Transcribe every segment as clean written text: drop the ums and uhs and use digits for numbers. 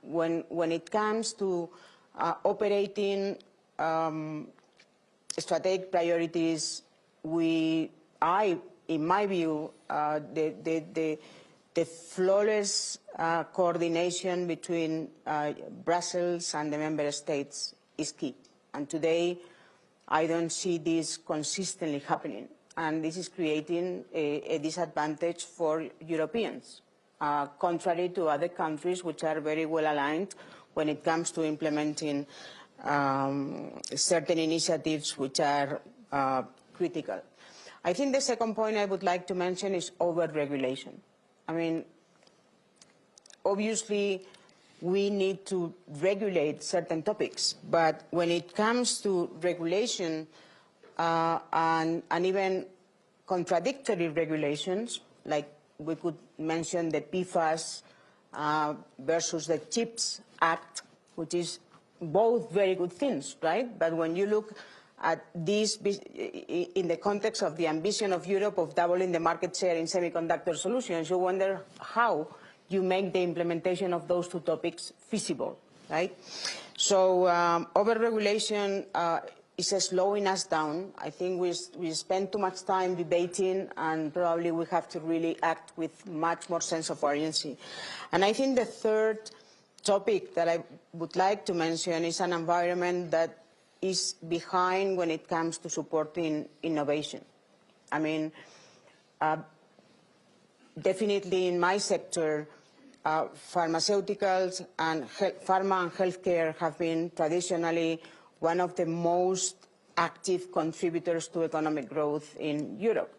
when it comes to operating strategic priorities, in my view, the flawless coordination between Brussels and the member states is key. And today, I don't see this consistently happening. And this is creating a disadvantage for Europeans, contrary to other countries which are very well aligned when it comes to implementing certain initiatives which are critical. I think the second point I would like to mention is over-regulation. I mean, obviously, we need to regulate certain topics, but when it comes to regulation and even contradictory regulations, like we could mention the PFAS versus the CHIPS Act, which is both very good things, right? But when you look at this in the context of the ambition of Europe of doubling the market share in semiconductor solutions, you wonder how you make the implementation of those two topics feasible, right? So over-regulation is slowing us down. I think we spend too much time debating, and probably we have to really act with much more sense of urgency. And I think the third topic that I would like to mention is an environment that is behind when it comes to supporting innovation. I mean, definitely in my sector, pharmaceuticals and pharma and healthcare have been traditionally one of the most active contributors to economic growth in Europe.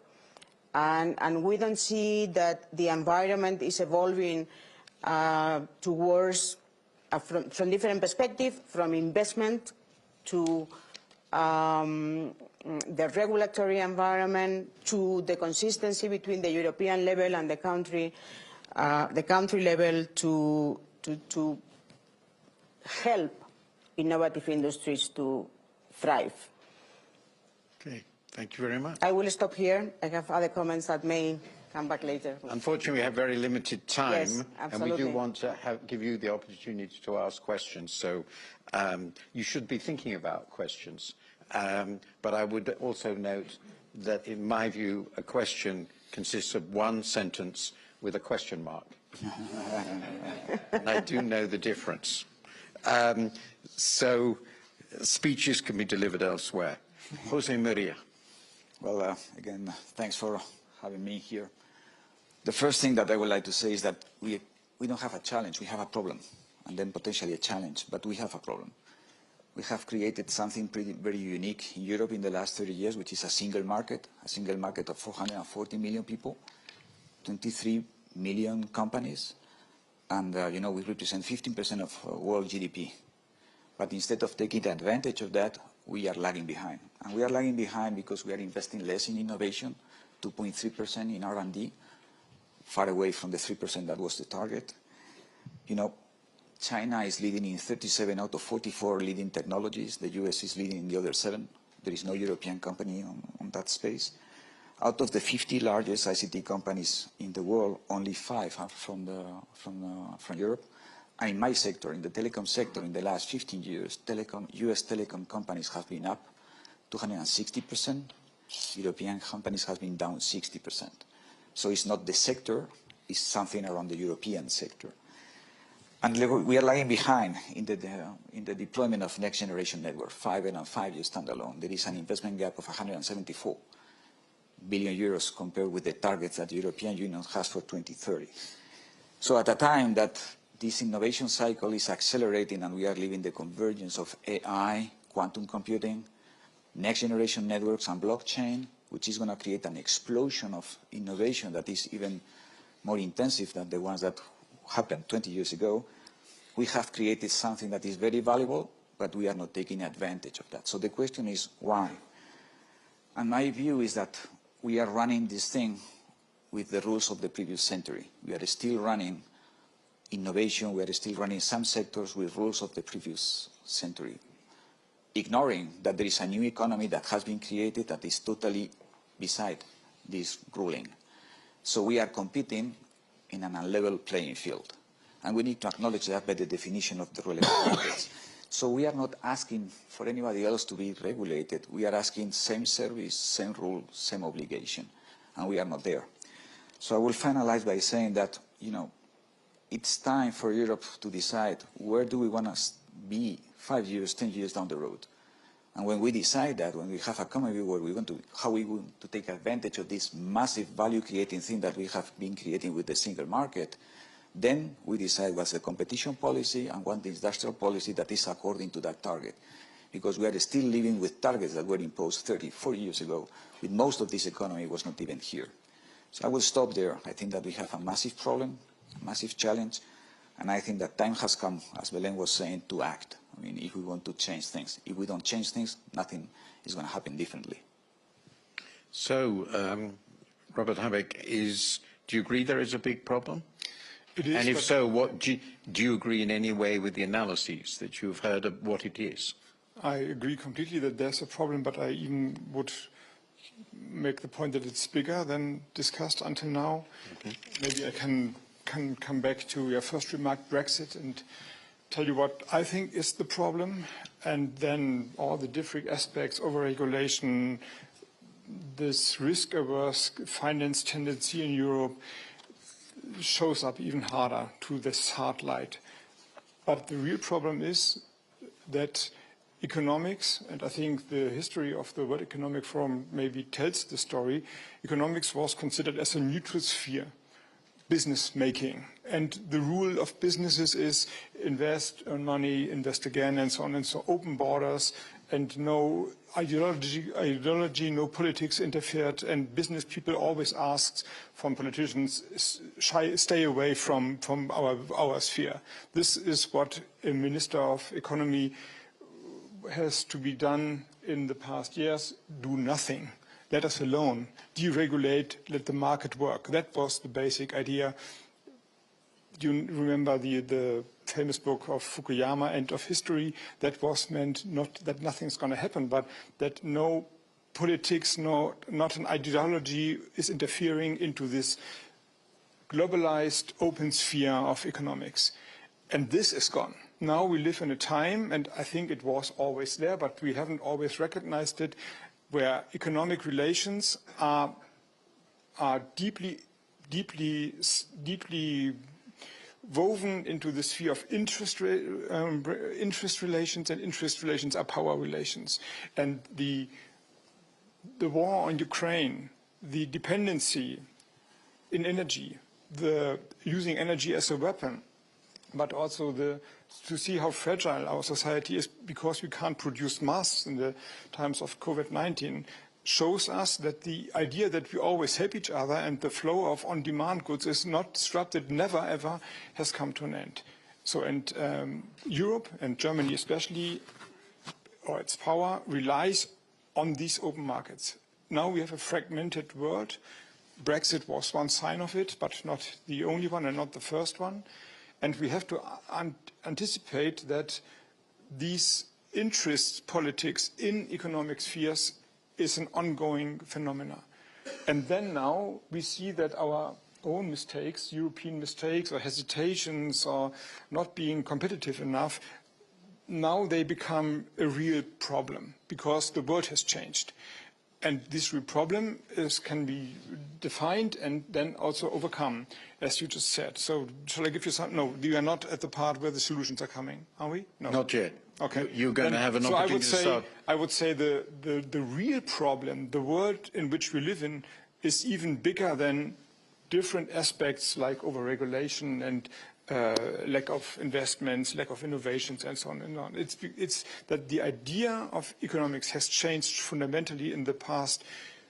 And we don't see that the environment is evolving towards, from different perspectives, from investment to the regulatory environment, to the consistency between the European level and the country level to help innovative industries to thrive. Okay, thank you very much. I will stop here. I have other comments that may come back later. Unfortunately, we have very limited time, yes, and we do want to give you the opportunity to ask questions. So you should be thinking about questions. But I would also note that, in my view, a question consists of one sentence with a question mark. And I do know the difference. So speeches can be delivered elsewhere. Jose Maria. Well, again, thanks for having me here. The first thing that I would like to say is that we don't have a challenge, we have a problem, and then potentially a challenge, but we have a problem. We have created something very unique in Europe in the last 30 years, which is a single market of 440 million people, 23 million companies, and you know, we represent 15% of world GDP. But instead of taking advantage of that, we are lagging behind. And we are lagging behind because we are investing less in innovation, 2.3% in R&D, far away from the 3% that was the target. You know, China is leading in 37 out of 44 leading technologies. The US is leading in the other 7. There is no European company on that space. Out of the 50 largest ICT companies in the world, only 5 are from Europe. And in my sector, in the telecom sector, in the last 15 years, US telecom companies have been up 260%. European companies have been down 60%. So it's not the sector, it's something around the European sector. And we are lagging behind in the deployment of next generation network, 5G and 5G standalone. There is an investment gap of 174 billion euros compared with the targets that the European Union has for 2030. So at a time that this innovation cycle is accelerating and we are living the convergence of AI, quantum computing, next generation networks and blockchain, which is going to create an explosion of innovation that is even more intensive than the ones that happened 20 years ago, we have created something that is very valuable, but we are not taking advantage of that. So the question is why? And my view is that we are running this thing with the rules of the previous century. We are still running innovation, we are still running some sectors with rules of the previous century, ignoring that there is a new economy that has been created that is totally beside this ruling. So we are competing in an unlevel playing field. And we need to acknowledge that by the definition of the relevant markets. So we are not asking for anybody else to be regulated. We are asking same service, same rule, same obligation. And we are not there. So I will finalize by saying that, it's time for Europe to decide where do we want to be 5 years, 10 years down the road. And when we decide that, when we have a common view where we want to, how we want to take advantage of this massive value-creating thing that we have been creating with the single market, then we decide what's the competition policy and what the industrial policy that is according to that target. Because we are still living with targets that were imposed 30, 40 years ago, with most of this economy was not even here. So I will stop there. I think that we have a massive problem, a massive challenge, and I think that time has come, as Belén was saying, to act. I mean, if we want to change things. If we don't change things, nothing is going to happen differently. So, Robert Habeck, do you agree there is a big problem? It is, and if so, do you agree in any way with the analyses that you've heard of what it is? I agree completely that there's a problem, but I even would make the point that it's bigger than discussed until now. Okay. Maybe I can come back to your first remark, Brexit, and tell you what I think is the problem, and then all the different aspects, overregulation, this risk-averse finance tendency in Europe shows up even harder to this hard light. But the real problem is that economics, and I think the history of the World Economic Forum maybe tells the story, economics was considered as a neutral sphere. Business making, and the rule of businesses is invest, earn money, invest again, and so on, and so open borders, and no ideology, no politics interfered, and business people always asked from politicians, stay away from our sphere. This is what a Minister of Economy has to be done in the past years: do nothing. Let us alone, deregulate, let the market work. That was the basic idea. Do you remember the famous book of Fukuyama, End of History? That was meant not that nothing's going to happen, but that no politics, not an ideology is interfering into this globalized open sphere of economics. And this is gone. Now we live in a time, and I think it was always there, but we haven't always recognized it, where economic relations are deeply woven into the sphere of interest relations, and interest relations are power relations. And the war on Ukraine, the dependency in energy, the using energy as a weapon, but also to see how fragile our society is because we can't produce masks in the times of COVID-19, shows us that the idea that we always help each other and the flow of on-demand goods is not disrupted, never ever, has come to an end. So, and Europe, and Germany especially, or its power, relies on these open markets. Now we have a fragmented world. Brexit was one sign of it, but not the only one and not the first one. And we have to anticipate that these interest politics in economic spheres is an ongoing phenomena. And then now we see that our own mistakes, European mistakes or hesitations or not being competitive enough, now they become a real problem because the world has changed. And this real problem can be defined and then also overcome, as you just said. So shall I give you some? No, you are not at the part where the solutions are coming, are we? No. Not yet. Okay. You're going to have an opportunity to start. I would say the real problem, the world in which we live in, is even bigger than different aspects like overregulation and lack of investments, lack of innovations, and so on and on. It's that the idea of economics has changed fundamentally in the past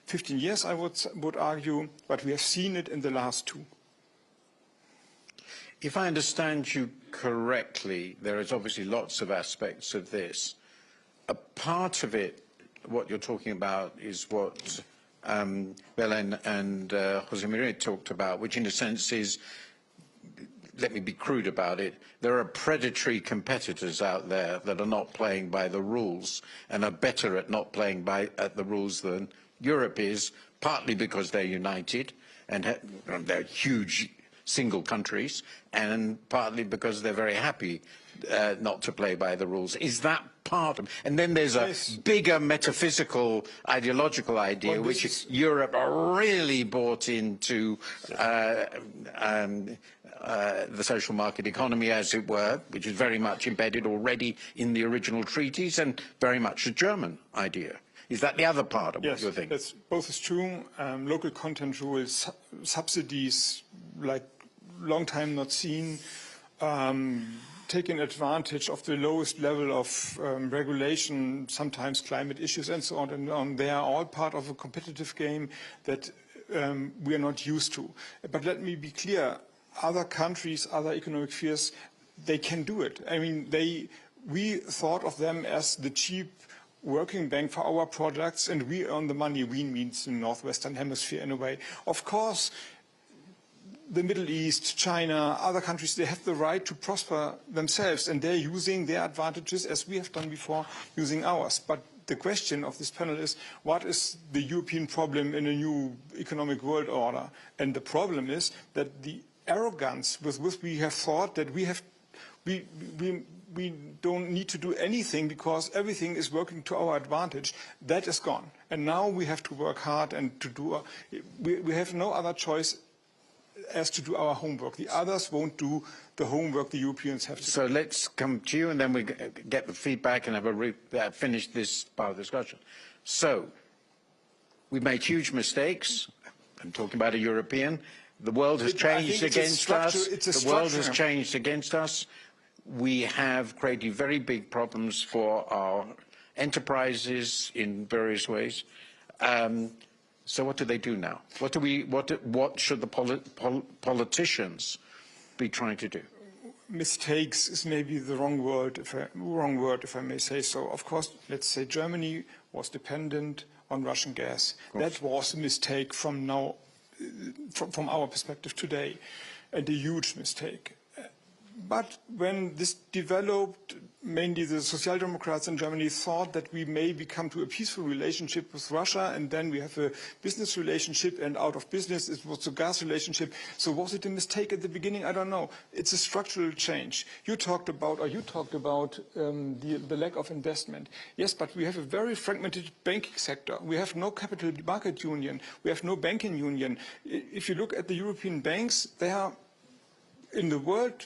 15 years, I would argue, but we have seen it in the last 2. If I understand you correctly, there is obviously lots of aspects of this. A part of it, what you're talking about, is what Belén and José María talked about, which in a sense is, let me be crude about it, there are predatory competitors out there that are not playing by the rules and are better at not playing at the rules than Europe is, partly because they're united and they're huge single countries, and partly because they're very happy not to play by the rules. Is that part of, and then there's a bigger metaphysical, ideological idea, which Europe really bought into the social market economy, as it were, which is very much embedded already in the original treaties and very much a German idea. Is that the other part of what you're thinking? Yes, both is true. Local content rules, subsidies, like long time not seen, taking advantage of the lowest level of regulation, sometimes climate issues and so on and on. They are all part of a competitive game that we are not used to. But let me be clear, other countries, other economic spheres, they can do it. I mean, we thought of them as the cheap working bank for our products, and we earn the money. We means the Northwestern Hemisphere in a way. Of course, the Middle East, China, other countries, they have the right to prosper themselves, and they're using their advantages, as we have done before, using ours. But the question of this panel is, what is the European problem in a new economic world order? And the problem is that the arrogance with which we have thought that we don't need to do anything because everything is working to our advantage, that is gone. And now we have to work hard and to do, we have no other choice as to do our homework. The others won't do the homework the Europeans have to do. So let's come to you and then we get the feedback and have finish this part of the discussion. So we've made huge mistakes. I'm talking about a European. The world has changed against us. The world has changed against us. We have created very big problems for our enterprises in various ways. So what do they do now? What should the politicians be trying to do? Mistakes is maybe the wrong word, if I may say so. Of course, let's say Germany was dependent on Russian gas. That was a mistake from our perspective today, and a huge mistake. But when this developed, mainly the Social Democrats in Germany thought that we may become to a peaceful relationship with Russia, and then we have a business relationship, and out of business it was a gas relationship. So was it a mistake at the beginning? I don't know. It's a structural change. You talked about the lack of investment. Yes, but we have a very fragmented banking sector. We have no capital market union. We have no banking union. If you look at the European banks, they are in the world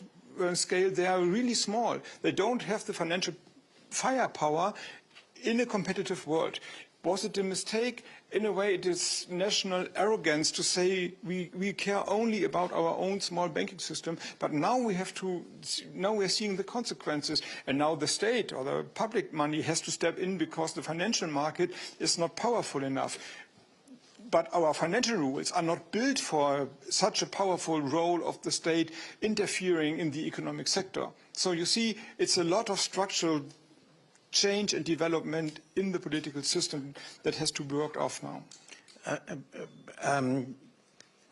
scale, they are really small. They don't have the financial firepower in a competitive world. Was it a mistake? In a way, it is national arrogance to say we care only about our own small banking system, but now we're seeing the consequences, and now the state or the public money has to step in because the financial market is not powerful enough. But our financial rules are not built for such a powerful role of the state interfering in the economic sector. So you see, it's a lot of structural change and development in the political system that has to be worked off now.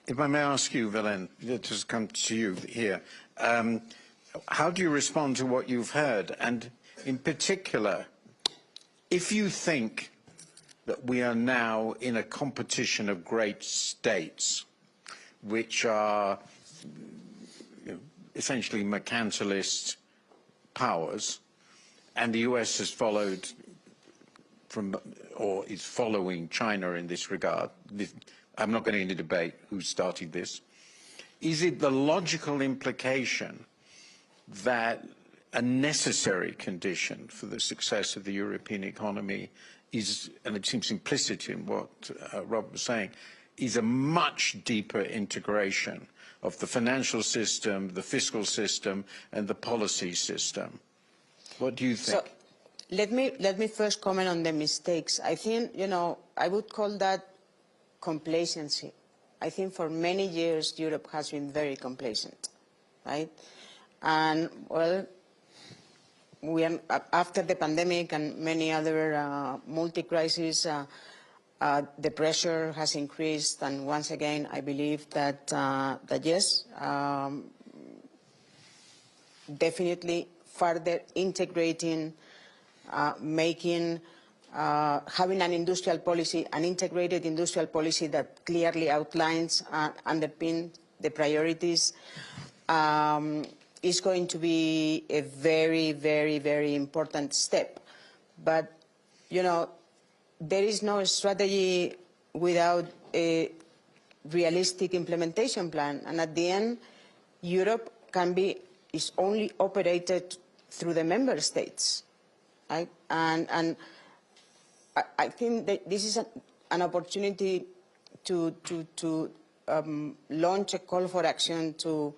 If I may ask you, Velen, just come to you here. How do you respond to what you've heard? And in particular, if you think that we are now in a competition of great states, which are essentially mercantilist powers, and the US has followed or is following China in this regard. I'm not going into debate who started this. Is it the logical implication that a necessary condition for the success of the European economy is, and it seems implicit in what Rob was saying, is a much deeper integration of the financial system, the fiscal system, and the policy system? What do you think? So, let me first comment on the mistakes. I think, I would call that complacency. I think for many years Europe has been very complacent, right? And, well, after the pandemic and many other multi-crises, the pressure has increased, and once again, I believe that yes, definitely further integrating, having an industrial policy, an integrated industrial policy that clearly outlines and underpins the priorities, is going to be a very, very, very important step. But, you know, there is no strategy without a realistic implementation plan. And at the end, Europe is only operated through the member states. Right? And I think that this is an opportunity to launch a call for action to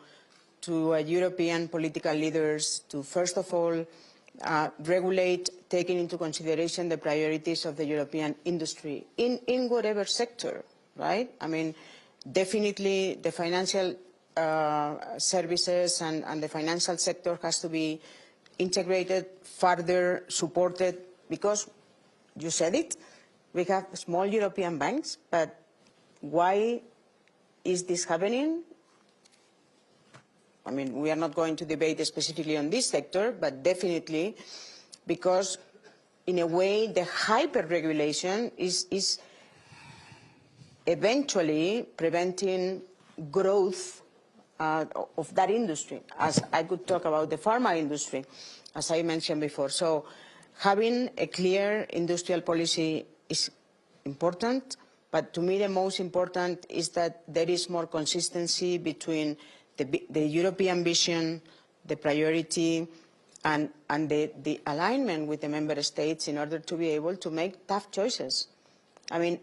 European political leaders to, first of all, regulate, taking into consideration the priorities of the European industry in whatever sector, right? I mean, definitely the financial services and the financial sector has to be integrated, further supported, because you said it, we have small European banks, but why is this happening? I mean, we are not going to debate specifically on this sector, but definitely because, in a way, the hyper-regulation is eventually preventing growth of that industry, as I could talk about the pharma industry, as I mentioned before. So having a clear industrial policy is important, but to me the most important is that there is more consistency between the European vision, the priority, and the alignment with the member states in order to be able to make tough choices. I mean,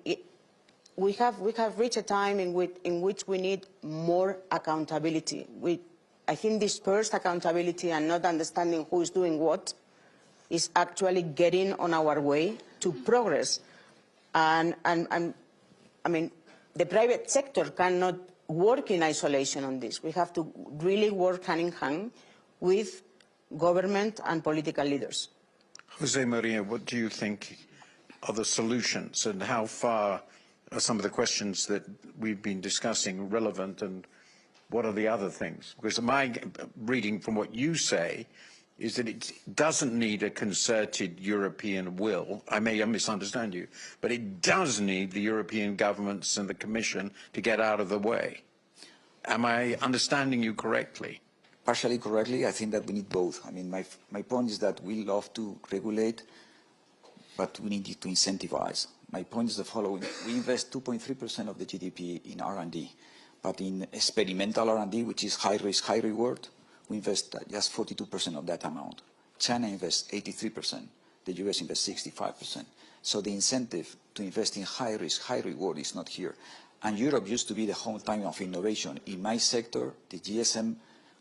we have reached a time in which we need more accountability. I think dispersed accountability and not understanding who is doing what is actually getting on our way to progress. And I mean, the private sector cannot work in isolation on this. We have to really work hand in hand with government and political leaders. Jose Maria, what do you think are the solutions, and how far are some of the questions that we've been discussing relevant, and what are the other things? Because my reading from what you say is that it doesn't need a concerted European will. I may misunderstand you, but it does need the European governments and the Commission to get out of the way. Am I understanding you correctly? Partially correctly. I think that we need both. I mean, my point is that we love to regulate, but we need to incentivize. My point is the following. We invest 2.3% of the GDP in R&D, but in experimental R&D, which is high risk, high reward, we invest just 42% of that amount. China invests 83%. The US invests 65%. So the incentive to invest in high risk, high reward is not here. And Europe used to be the home time of innovation. In my sector, the GSM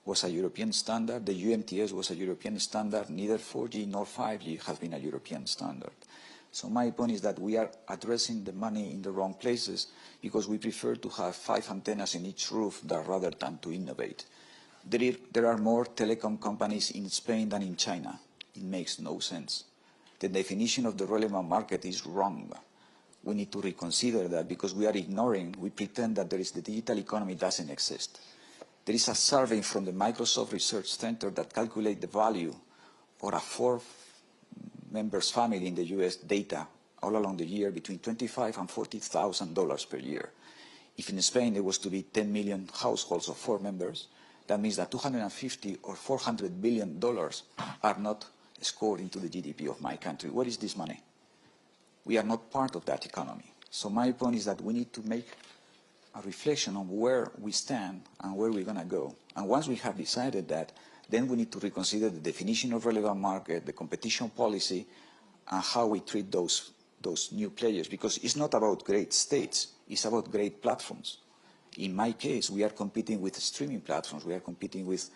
was a European standard. The UMTS was a European standard. Neither 4G nor 5G has been a European standard. So my point is that we are addressing the money in the wrong places because we prefer to have 5 antennas in each roof rather than to innovate. There are more telecom companies in Spain than in China. It makes no sense. The definition of the relevant market is wrong. We need to reconsider that because we are ignoring, we pretend that the digital economy doesn't exist. There is a survey from the Microsoft Research Center that calculates the value for a 4-members family in the US data all along the year between $25,000 and $40,000 per year. If in Spain there was to be 10 million households of 4 members, that means that $250 or $400 billion are not scored into the GDP of my country. Where is this money? We are not part of that economy. So my point is that we need to make a reflection on where we stand and where we're going to go. And once we have decided that, then we need to reconsider the definition of relevant market, the competition policy, and how we treat those new players. Because it's not about great states, it's about great platforms. In my case, we are competing with streaming platforms, we are competing with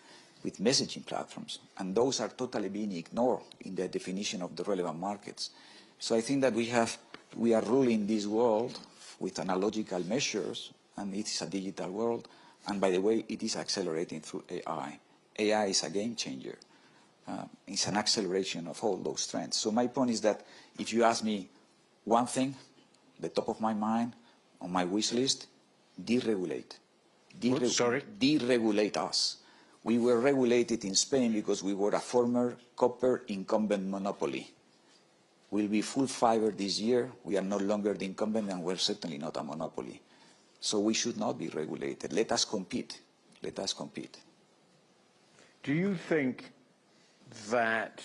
messaging platforms, and those are totally being ignored in the definition of the relevant markets. So I think that we are ruling this world with analogical measures, and it is a digital world, and by the way, it is accelerating through AI. AI is a game changer. It's an acceleration of all those trends. So my point is that if you ask me one thing, the top of my mind, on my wish list, deregulate. Deregulate us. We were regulated in Spain because we were a former copper incumbent monopoly. We'll be full fiber this year. We are no longer the incumbent, and we're certainly not a monopoly. So we should not be regulated. Let us compete. Let us compete. Do you think that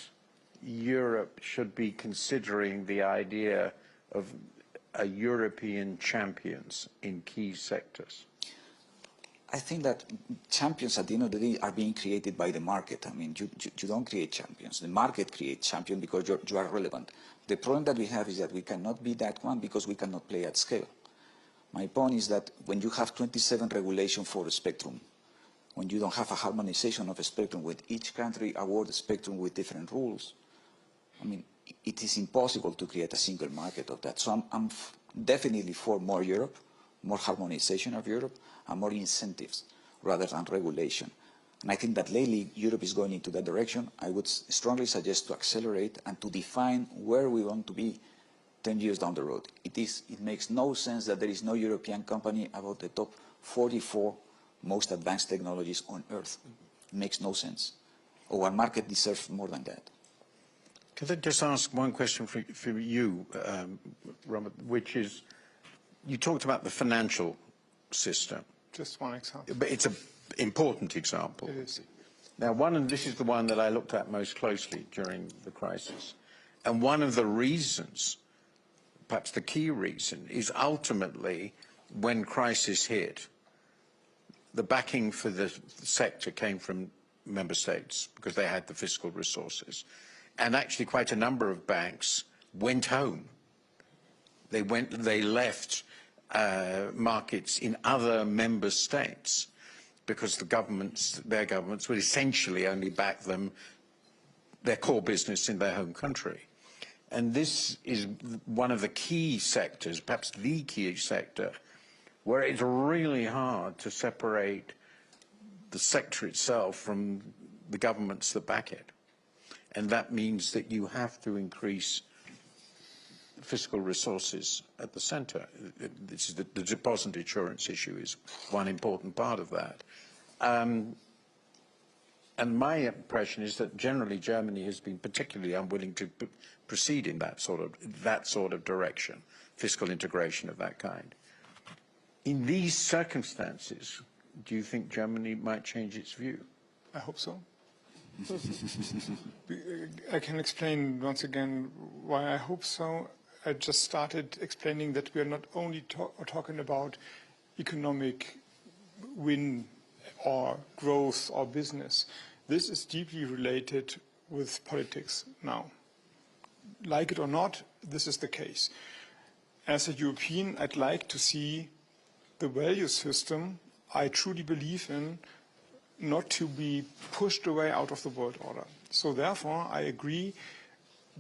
Europe should be considering the idea of a European champions in key sectors? I think that champions at the end of the day are being created by the market. I mean, you don't create champions. The market creates champions because you are relevant. The problem that we have is that we cannot be that one because we cannot play at scale. My point is that when you have 27 regulations for the spectrum, when you don't have a harmonization of a spectrum with each country award a spectrum with different rules, I mean, it is impossible to create a single market of that. So I'm definitely for more Europe, more harmonization of Europe, and more incentives rather than regulation. And I think that lately Europe is going into that direction. I would strongly suggest to accelerate and to define where we want to be 10 years down the road. It makes no sense that there is no European company about the top 44 most advanced technologies on Earth. It makes no sense. Our market deserves more than that. Could I just ask one question for you, Robert, which is, you talked about the financial system. Just one example. But it's an important example. It is. Now, this is the one that I looked at most closely during the crisis. And one of the reasons, perhaps the key reason, is ultimately when crisis hit, the backing for the sector came from member states because they had the fiscal resources. And actually quite a number of banks went home. They left markets in other member states because their governments would essentially only back them, their core business in their home country. And this is one of the key sectors, perhaps the key sector, where it's really hard to separate the sector itself from the governments that back it. And that means that you have to increase fiscal resources at the centre. This is the deposit insurance issue is one important part of that. And my impression is that generally Germany has been particularly unwilling to proceed in that sort of direction, fiscal integration of that kind. In these circumstances, do you think Germany might change its view? I hope so. I can explain once again why I hope so. I just started explaining that we are not only talking about economic win or growth or business. This is deeply related with politics now. Like it or not, this is the case. As a European, I'd like to see the value system I truly believe in not to be pushed away out of the world order. So therefore, I agree,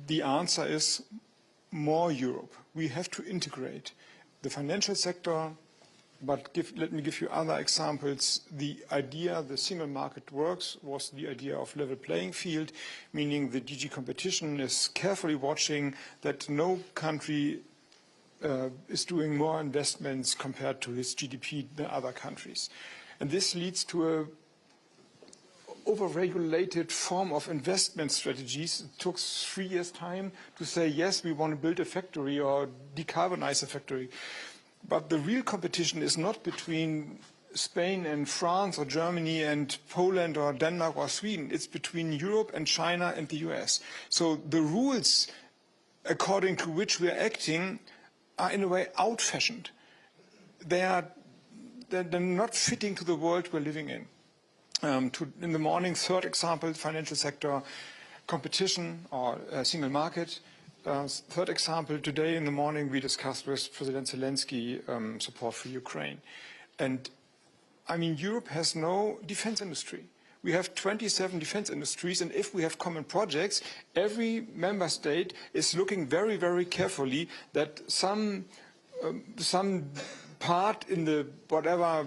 the answer is more Europe. We have to integrate the financial sector, but let me give you other examples. The idea the single market works was the idea of level playing field, meaning the DG competition is carefully watching that no country is doing more investments compared to its GDP than other countries. And this leads to a over-regulated form of investment strategies. It took 3 years' time to say, yes, we want to build a factory or decarbonize a factory. But the real competition is not between Spain and France or Germany and Poland or Denmark or Sweden. It's between Europe and China and the US. So the rules according to which we are acting are in a way out-fashioned. They're not fitting to the world we're living in. In the morning, third example, financial sector, competition or single market. Third example, today in the morning we discussed with President Zelensky support for Ukraine. And I mean, Europe has no defense industry. We have 27 defense industries, and if we have common projects, every member state is looking very, very carefully that some part in the whatever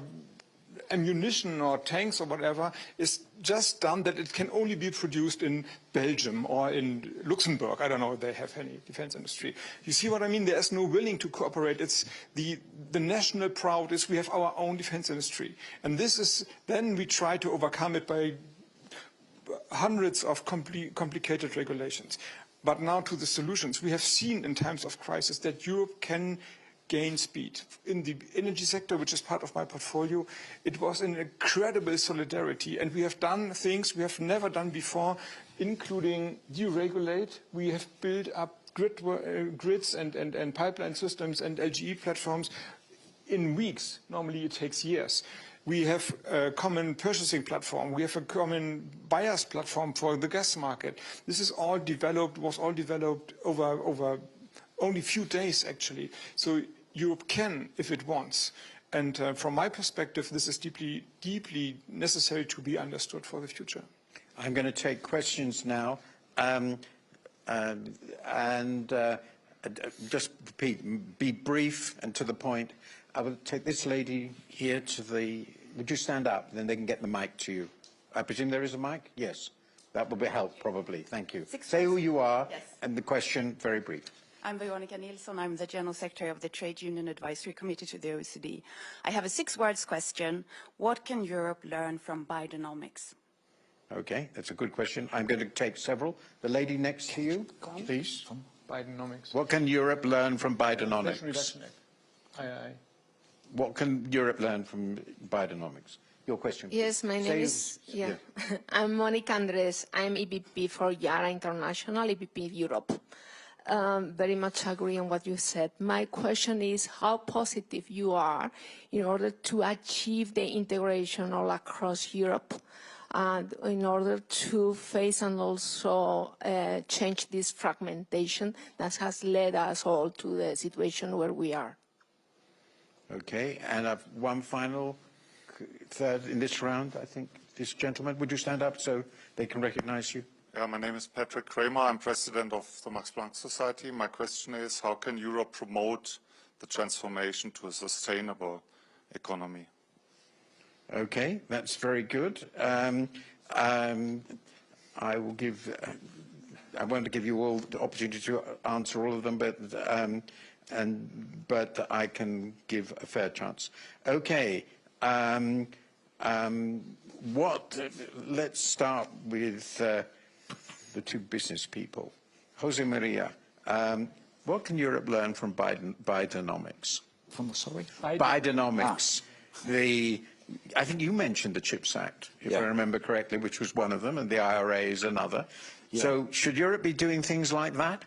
ammunition or tanks or whatever is just done that it can only be produced in Belgium or in Luxembourg. I don't know if they have any defense industry. You see what I mean? There is no willing to cooperate. It's the national pride is we have our own defense industry. And this is, then we try to overcome it by hundreds of complicated regulations. But now to the solutions. We have seen in times of crisis that Europe can gain speed. In the energy sector, which is part of my portfolio, it was an incredible solidarity, and we have done things we have never done before, including deregulate. We have built up grids and pipeline systems and LGE platforms in weeks. Normally it takes years. We have a common purchasing platform. We have a common buyers platform for the gas market. This is all developed, was all developed over only a few days, actually. So Europe can, if it wants. And from my perspective, this is deeply, deeply necessary to be understood for the future. I'm going to take questions now. Just repeat, be brief and to the point. I will take this lady here to the... Would you stand up? Then they can get the mic to you. I presume there is a mic? Yes. That will be help, probably. Thank you. Say who you are, yes, and the question, very brief. I'm Veronica Nilsson. I'm the General Secretary of the Trade Union Advisory Committee to the OECD. I have a 6-words question. What can Europe learn from Bidenomics? Okay, that's a good question. I'm going to take several. The lady next to you, please. Bidenomics. What can Europe learn from Bidenomics? What can Europe learn from Bidenomics? Your question. Yes, my name is, I'm Monica Andres. I'm EVP for Yara International, EVP Europe. Very much agree on what you said. My question is how positive you are in order to achieve the integration all across Europe and in order to face and also change this fragmentation that has led us all to the situation where we are. Okay, and I've one final, third in this round, I think. This gentleman, would you stand up so they can recognize you? Yeah, my name is Patrick Kramer. I'm president of the Max Planck Society. My question is, how can Europe promote the transformation to a sustainable economy? Okay, that's very good. I will give, I won't give you all the opportunity to answer all of them, but I can give a fair chance. Okay, let's start with the two business people. Jose Maria, what can Europe learn from Bidenomics? From, sorry? Bidenomics. I think you mentioned the CHIPS Act, if I remember correctly, which was one of them, and the IRA is another. Yeah. So should Europe be doing things like that?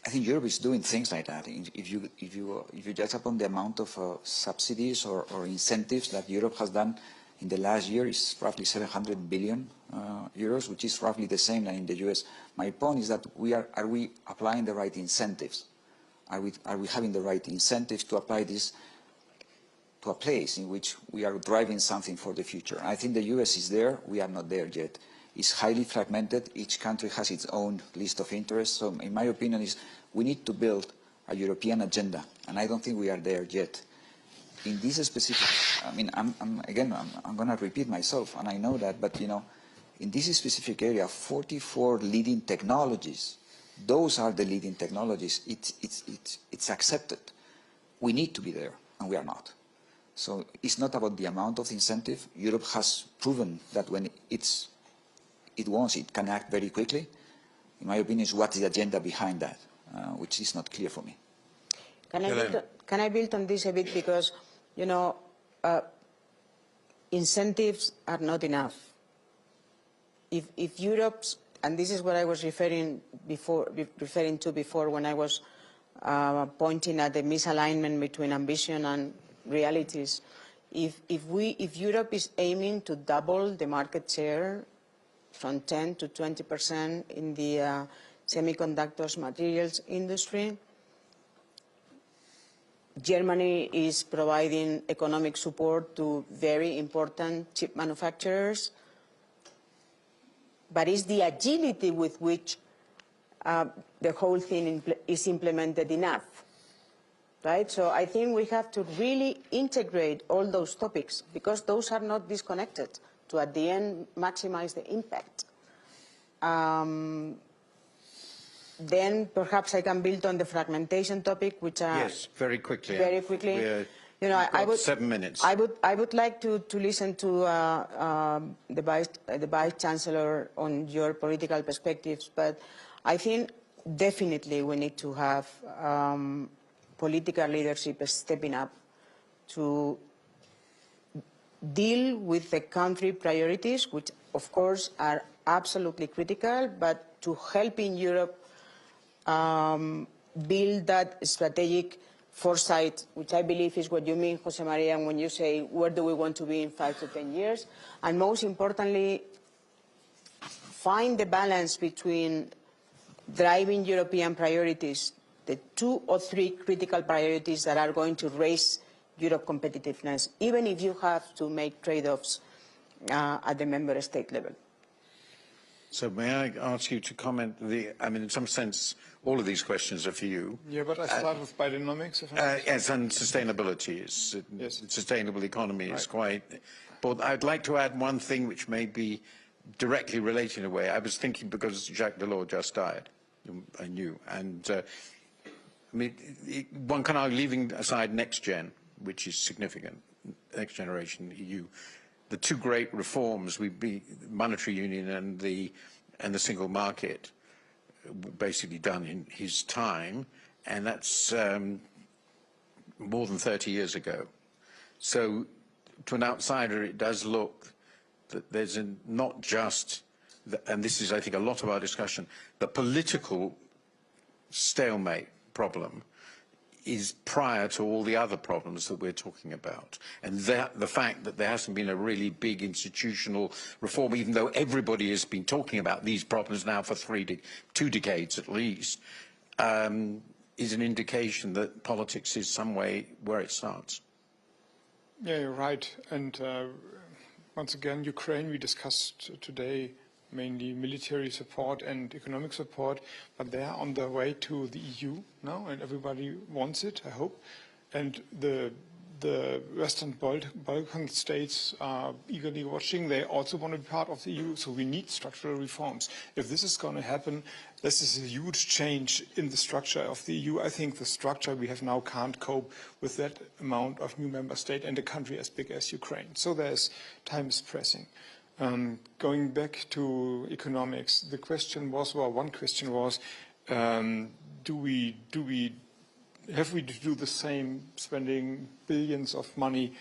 I think Europe is doing things like that. If you judge upon the amount of subsidies or incentives that Europe has done in the last year, is roughly 700 billion euros, which is roughly the same as in the US. My point is that are we applying the right incentives? Are we having the right incentives to apply this to a place in which we are driving something for the future? I think the US is there. We are not there yet. It's highly fragmented. Each country has its own list of interests. So in my opinion, we need to build a European agenda, and I don't think we are there yet. In this specific, I mean, I'm going to repeat myself, and I know that, but you know, in this specific area, 44 leading technologies, those are the leading technologies. It's accepted. We need to be there, and we are not. So it's not about the amount of incentive. Europe has proven that when it wants, it can act very quickly. In my opinion, is what's the agenda behind that, which is not clear for me. Can I build on this a bit? Because, you know, incentives are not enough. If Europe's, and this is what I was referring to before when I was pointing at the misalignment between ambition and realities, if Europe is aiming to double the market share from 10 to 20% in the semiconductors materials industry, Germany is providing economic support to very important chip manufacturers, but is the agility with which the whole thing is implemented enough? Right? So I think we have to really integrate all those topics, because those are not disconnected, to at the end maximize the impact. Then perhaps I can build on the fragmentation topic, which yes, very quickly. Very quickly. You know, I would 7 minutes. I would like to listen to the Vice Chancellor on your political perspectives, but I think definitely we need to have political leadership stepping up to deal with the country priorities, which of course are absolutely critical, but to helping Europe build that strategic foresight, which I believe is what you mean, Jose Maria, when you say, where do we want to be in 5 to 10 years? And most importantly, find the balance between driving European priorities, the 2 or 3 critical priorities that are going to raise Europe competitiveness, even if you have to make trade-offs at the member state level. So may I ask you to comment, I mean, in some sense, all of these questions are for you. Yeah, but I start with biodynamics. Yes, and sustainability. Yes. Sustainable economy is quite... But I'd like to add one thing which may be directly related in a way. I was thinking because Jacques Delors just died, I knew. And I mean, one can argue, leaving aside next gen, which is significant, next generation EU, the 2 great reforms, monetary union and the single market, basically done in his time, and that's more than 30 years ago. So to an outsider, it does look that there's not just, and this is, I think, a lot of our discussion, the political stalemate problem is prior to all the other problems that we're talking about. And the fact that there hasn't been a really big institutional reform, even though everybody has been talking about these problems now for 2 decades at least, is an indication that politics is some way where it starts. Yeah, you're right. And once again, Ukraine, we discussed today mainly military support and economic support, but they are on their way to the EU now, and everybody wants it, I hope. And the Western Balkan states are eagerly watching. They also want to be part of the EU, so we need structural reforms. If this is going to happen, this is a huge change in the structure of the EU. I think the structure we have now can't cope with that amount of new member states and a country as big as Ukraine. So time is pressing. Going back to economics, the question was, well, one question was, have we to do the same, spending billions of money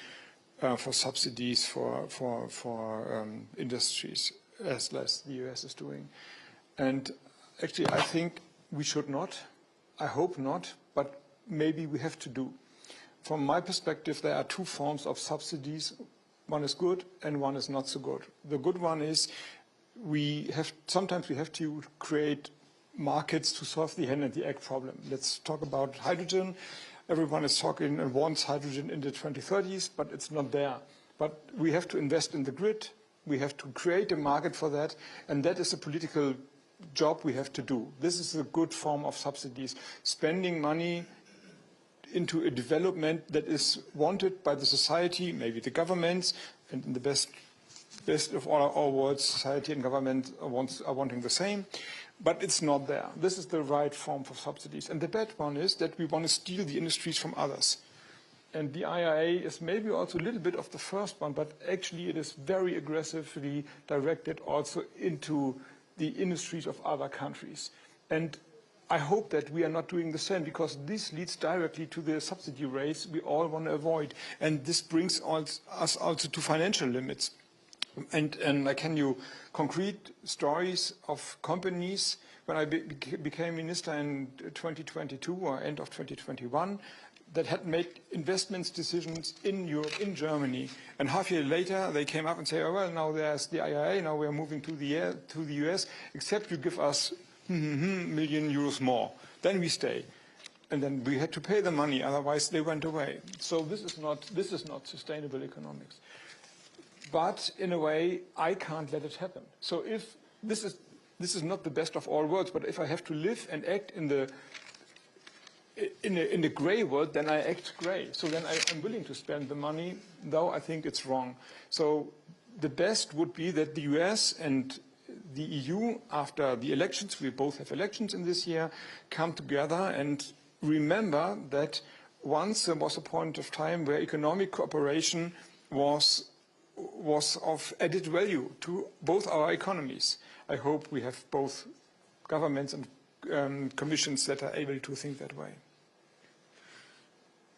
for subsidies for industries as the US is doing? And actually, I think we should not. I hope not, but maybe we have to do. From my perspective, there are 2 forms of subsidies. One is good and one is not so good. The good one is sometimes we have to create markets to solve the hen and the egg problem. Let's talk about hydrogen. Everyone is talking and wants hydrogen in the 2030s, but it's not there. But we have to invest in the grid. We have to create a market for that, and that is a political job we have to do. This is a good form of subsidies, spending money into a development that is wanted by the society, maybe the governments, and in the best of all our worlds, society and government are wanting the same, but it's not there. This is the right form for subsidies. And the bad one is that we want to steal the industries from others. And the IRA is maybe also a little bit of the first one, but actually it is very aggressively directed also into the industries of other countries. And I hope that we are not doing the same, because this leads directly to the subsidy race we all want to avoid. And this brings us also to financial limits. And I can give you concrete stories of companies. When I became minister in 2022 or end of 2021, that had made investments decisions in Europe, in Germany. And half a year later, they came up and said, oh, well, now there's the IRA, now we're moving to the US, except you give us million euros more. Then we stay. And then we had to pay the money, otherwise they went away. So this is not sustainable economics. But in a way, I can't let it happen. So if this is not the best of all worlds, but if I have to live and act in the grey world, then I act grey. So then I'm willing to spend the money, though I think it's wrong. So the best would be that the US and the EU, after the elections, we both have elections in this year, come together and remember that once there was a point of time where economic cooperation was of added value to both our economies. I hope we have both governments and commissions that are able to think that way.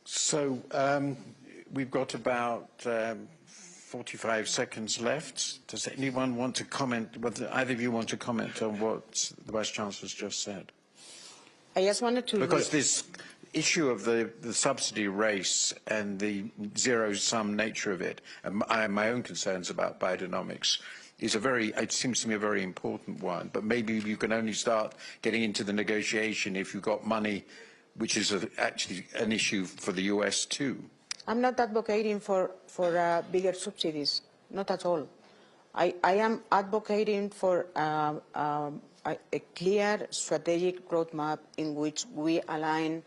So we've got about 45 seconds left. Does anyone want to comment, whether either of you want to comment on what the Vice-Chancellor's just said? I just wanted to... Because this issue of the subsidy race and the zero-sum nature of it, and my own concerns about Bidenomics, is it seems to me a very important one. But maybe you can only start getting into the negotiation if you've got money, which is actually an issue for the US too. I'm not advocating for bigger subsidies, not at all. I am advocating for a clear strategic roadmap in which we align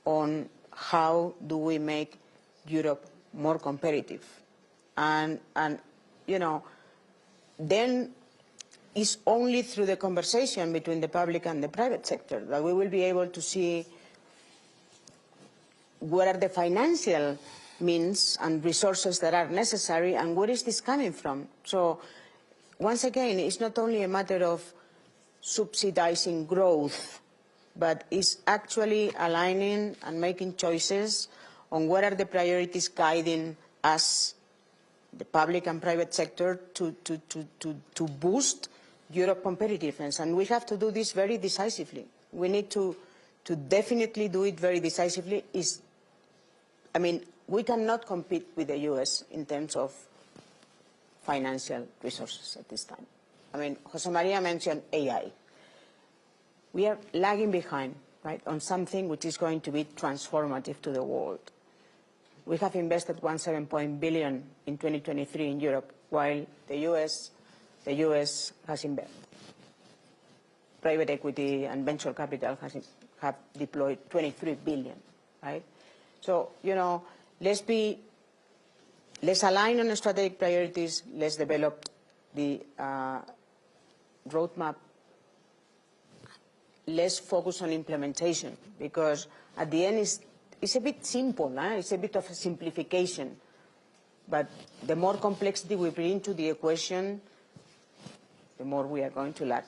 on how do we make Europe more competitive. And you know, then it's only through the conversation between the public and the private sector that we will be able to see what are the financial means and resources that are necessary and where is this coming from. So once again, it's not only a matter of subsidizing growth, but it's actually aligning and making choices on what are the priorities guiding us, the public and private sector, to boost Europe's competitiveness. And we have to do this very decisively. We need to definitely do it very decisively. I mean, we cannot compete with the US in terms of financial resources at this time. I mean, Jose Maria mentioned AI. We are lagging behind, right, on something which is going to be transformative to the world. We have invested $17 billion in 2023 in Europe, while the US has invested. Private equity and venture capital have deployed $23 billion, right? So, you know, let's align on the strategic priorities. Let's develop the roadmap. Let's focus on implementation, because at the end it's a bit simple. It's a bit of a simplification. But the more complexity we bring to the equation, the more we are going to lag.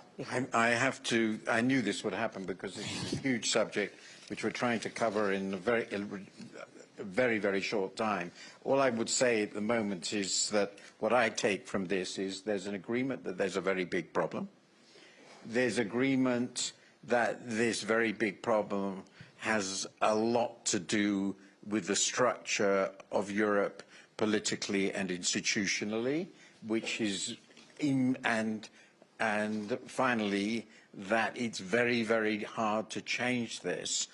I knew this would happen because it's a huge subject which we're trying to cover in a very, very short time. All I would say at the moment is that what I take from this is there's an agreement that there's a very big problem. There's agreement that this very big problem has a lot to do with the structure of Europe politically and institutionally, which is and finally that it's very, very hard to change this.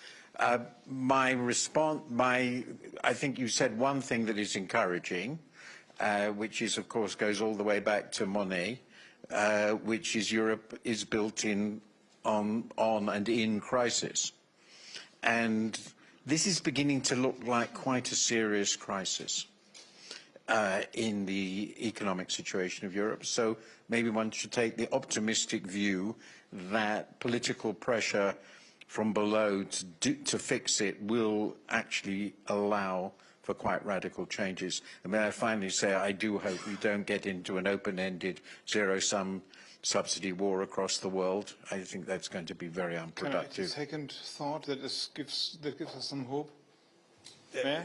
My response, I think you said one thing that is encouraging, which is, of course, goes all the way back to Monnet, which is Europe is built on and in crisis. And this is beginning to look like quite a serious crisis in the economic situation of Europe. So maybe one should take the optimistic view that political pressure from below to fix it will actually allow for quite radical changes. And may I finally say, I do hope we don't get into an open-ended zero-sum subsidy war across the world. I think that's going to be very unproductive. Can I have a second thought that gives us some hope? No.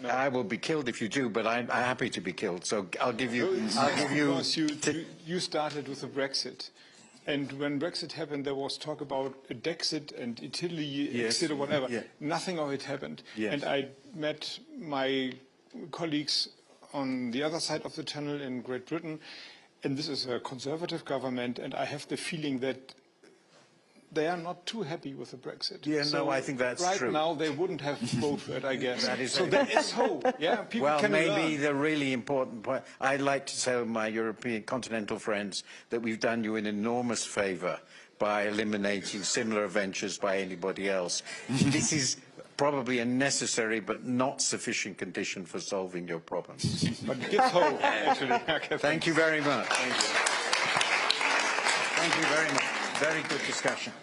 I will be killed if you do, but I'm happy to be killed. So I'll give you. Because you started with the Brexit. And when Brexit happened, there was talk about a Dexit and Italy exit or whatever. Yeah. Nothing of it happened. Yes. And I met my colleagues on the other side of the tunnel in Great Britain, and this is a conservative government, and I have the feeling that they are not too happy with the Brexit. Yeah, so no, I think that's right true. Right now, they wouldn't have voted for it, I guess. That is so there is hope. Yeah, people well, can maybe learn. The really important point, I'd like to tell my European continental friends that we've done you an enormous favour by eliminating similar ventures by anybody else. This is probably a necessary but not sufficient condition for solving your problems. But it gives hope, actually. Thank you very much. Thank you. Thank you very much. Very good discussion.